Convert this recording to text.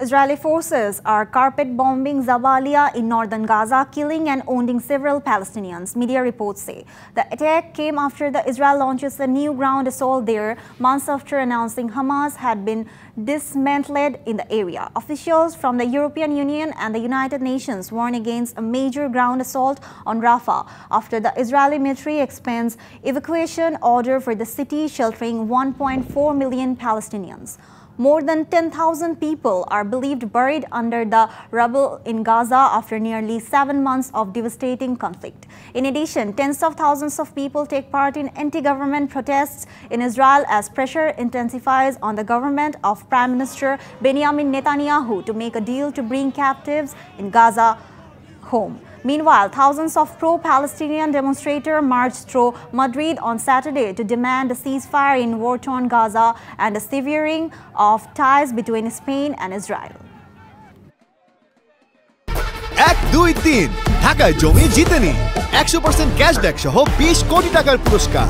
Israeli forces are carpet bombing Zabalia in northern Gaza, killing and wounding several Palestinians, media reports say. The attack came after Israel launches a new ground assault there, months after announcing Hamas had been dismantled in the area. Officials from the European Union and the United Nations warn against a major ground assault on Rafah after the Israeli military expands evacuation order for the city, sheltering 1.4 million Palestinians. More than 10,000 people are believed buried under the rubble in Gaza after nearly 7 months of devastating conflict. In addition, tens of thousands of people take part in anti-government protests in Israel as pressure intensifies on the government of Prime Minister Benjamin Netanyahu to make a deal to bring captives in Gaza home. Meanwhile, thousands of pro-Palestinian demonstrators marched through Madrid on Saturday to demand a ceasefire in war-torn Gaza and a severing of ties between Spain and Israel. 1, 2, 3 ঢাকায় জমি জিতে নিন 100% cashback সহ 20 কোটি টাকার পুরস্কার।